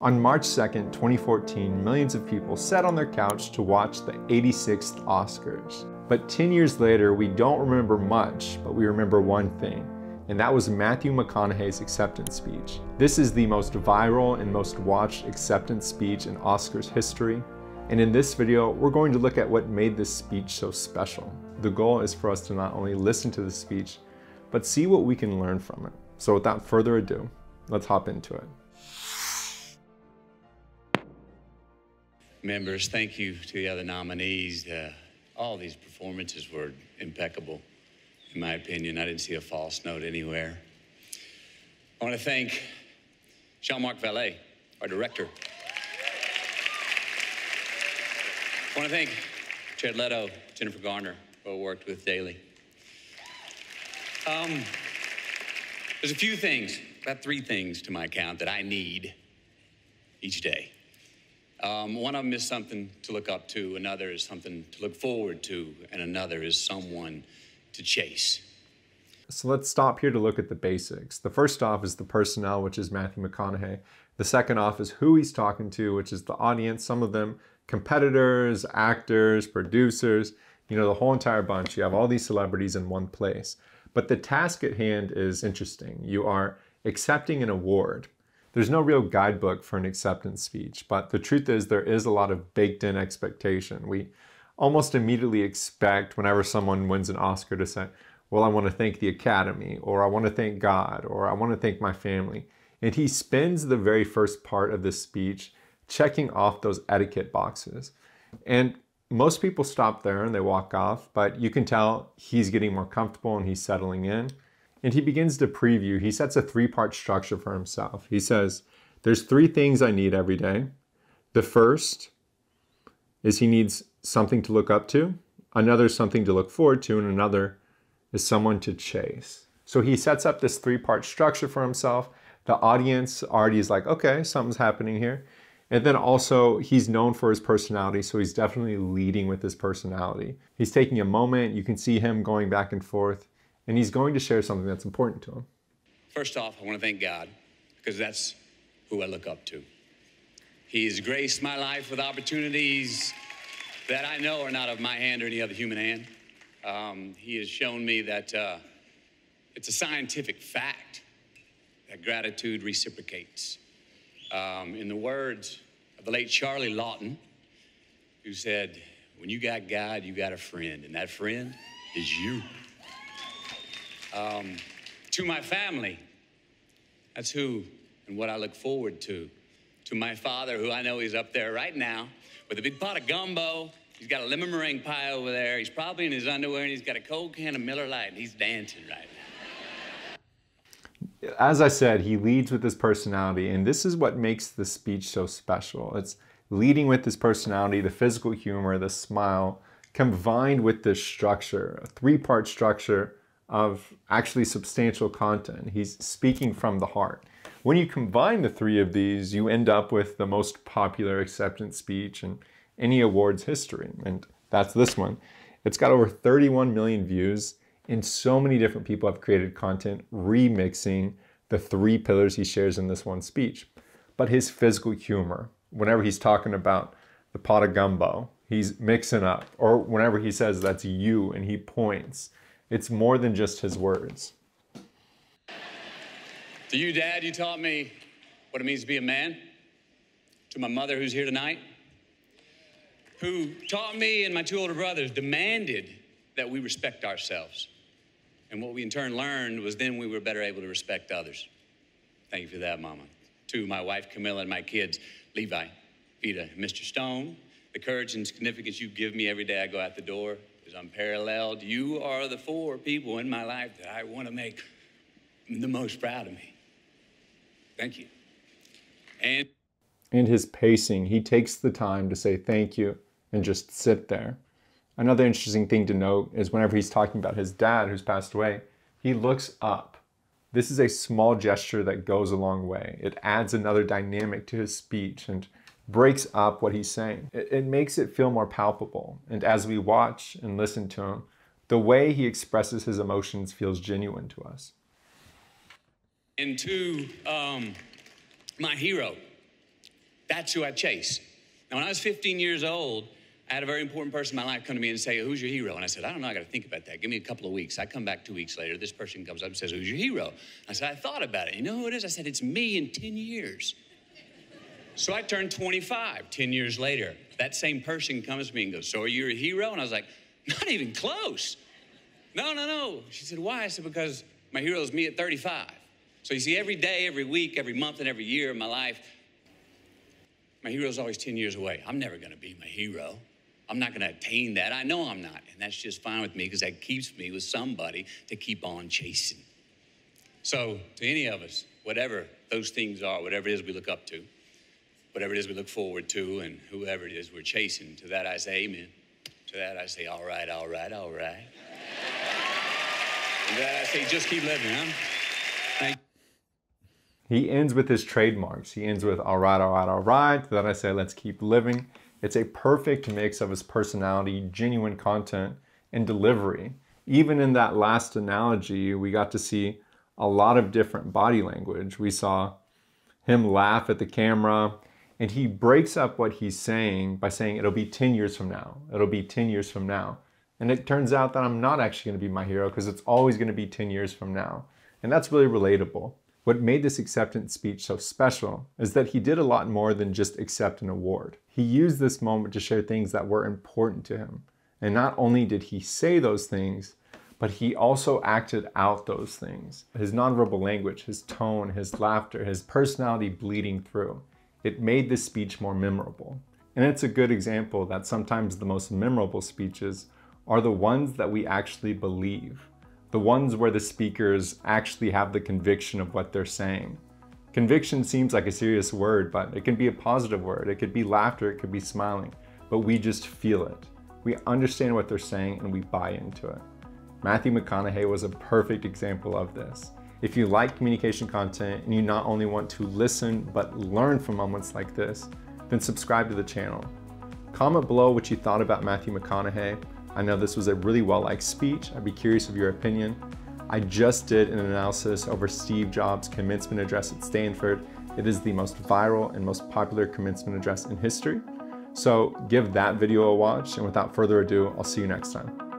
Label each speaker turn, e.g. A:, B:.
A: On March 2nd, 2014, millions of people sat on their couch to watch the 86th Oscars. But 10 years later, we don't remember much, but we remember one thing, and that was Matthew McConaughey's acceptance speech. This is the most viral and most watched acceptance speech in Oscars history. And in this video, we're going to look at what made this speech so special. The goal is for us to not only listen to the speech, but see what we can learn from it. So without further ado, let's hop into it.
B: Members, thank you to the other nominees. All these performances were impeccable, in my opinion. I didn't see a false note anywhere. I want to thank Jean-Marc Vallée, our director. I want to thank Jared Leto, Jennifer Garner, who I worked with daily. There's a few things, about 3 things to my account that I need each day. One of them is something to look up to, another is something to look forward to, and another is someone to chase.
A: So let's stop here to look at the basics. The first off is the personnel, which is Matthew McConaughey. The second off is who he's talking to, which is the audience. Some of them competitors, actors, producers, you know, the whole entire bunch. You have all these celebrities in one place. But the task at hand is interesting. You are accepting an award. There's no real guidebook for an acceptance speech, but the truth is there is a lot of baked-in expectation. We almost immediately expect whenever someone wins an Oscar to say, well, I want to thank the Academy, or I want to thank God, or I want to thank my family. And he spends the very first part of this speech checking off those etiquette boxes. And most people stop there and they walk off, but you can tell he's getting more comfortable and he's settling in. And he begins to preview. He sets a 3-part structure for himself. He says, there's 3 things I need every day. The first is he needs something to look up to, another is something to look forward to, and another is someone to chase. So he sets up this 3-part structure for himself. The audience already is like, okay, something's happening here. And then also, he's known for his personality, so he's definitely leading with his personality. He's taking a moment. You can see him going back and forth. And he's going to share something that's important to him.
B: First off, I want to thank God, because that's who I look up to. He's graced my life with opportunities that I know are not of my hand or any other human hand. He has shown me that it's a scientific fact that gratitude reciprocates. In the words of the late Charlie Lawton, who said, when you got God, you got a friend, and that friend is you. To my family, that's who and what I look forward to. To my father, who I know is up there right now with a big pot of gumbo. He's got a lemon meringue pie over there. He's probably in his underwear, and he's got a cold can of Miller Lite, and he's dancing right now.
A: As I said, he leads with his personality, and this is what makes the speech so special. It's leading with his personality, the physical humor, the smile, combined with this structure, a 3-part structure of actually substantial content. He's speaking from the heart. When you combine the 3 of these, you end up with the most popular acceptance speech in any awards history, and that's this one. It's got over 31 million views, and so many different people have created content remixing the 3 pillars he shares in this one speech. But his physical humor, whenever he's talking about the pot of gumbo, he's mixing up, or whenever he says that's you and he points, it's more than just his words.
B: To you, Dad, you taught me what it means to be a man. To my mother, who's here tonight, who taught me and my 2 older brothers, demanded that we respect ourselves. And what we in turn learned was then we were better able to respect others. Thank you for that, Mama. To my wife, Camilla, and my kids, Levi, Vita, and Mr. Stone, the courage and significance you give me every day I go out the door is unparalleled. You are the 4 people in my life that I want to make the most proud of me. Thank you. And
A: his pacing, he takes the time to say thank you and just sit there. Another interesting thing to note is whenever he's talking about his dad who's passed away, he looks up. This is a small gesture that goes a long way. It adds another dynamic to his speech and breaks up what he's saying. It makes it feel more palpable. And as we watch and listen to him, the way he expresses his emotions feels genuine to us.
B: And to my hero, That's who I chase. Now, when I was 15 years old, I had a very important person in my life come to me and say, who's your hero? And I said, I don't know, I gotta think about that. Give me a couple of weeks. I come back 2 weeks later, this person comes up and says, who's your hero? I said, I thought about it. You know who it is? I said, it's me in 10 years. So I turned 25, 10 years later. That same person comes to me and goes, so are you a hero? And I was like, not even close. No. She said, why? I said, because my hero is me at 35. So you see, every day, every week, every month, and every year of my life, my hero is always 10 years away. I'm never gonna be my hero. I'm not gonna attain that. I know I'm not. And that's just fine with me because that keeps me with somebody to keep on chasing. So to any of us, whatever those things are, whatever it is we look up to, whatever it is we look forward to, and whoever it is we're chasing, to that I say amen. To that I say, all right. And to that I say, just keep living, huh? Thank you.
A: He ends with his trademarks. He ends with all right. To that I say, let's keep living. It's a perfect mix of his personality, genuine content, and delivery. Even in that last analogy, we got to see a lot of different body language. We saw him laugh at the camera, and he breaks up what he's saying by saying, it'll be 10 years from now. It'll be 10 years from now. And it turns out that I'm not actually gonna be my hero because it's always gonna be 10 years from now. And that's really relatable. What made this acceptance speech so special is that he did a lot more than just accept an award. He used this moment to share things that were important to him. And not only did he say those things, but he also acted out those things. His nonverbal language, his tone, his laughter, his personality bleeding through. It made this speech more memorable. And it's a good example that sometimes the most memorable speeches are the ones that we actually believe. The ones where the speakers actually have the conviction of what they're saying. Conviction seems like a serious word, but it can be a positive word. It could be laughter, it could be smiling, but we just feel it. We understand what they're saying and we buy into it. Matthew McConaughey was a perfect example of this. If you like communication content and you not only want to listen, but learn from moments like this, then subscribe to the channel. Comment below what you thought about Matthew McConaughey. I know this was a really well-liked speech. I'd be curious of your opinion. I just did an analysis over Steve Jobs' commencement address at Stanford. It is the most viral and most popular commencement address in history. So give that video a watch, and without further ado, I'll see you next time.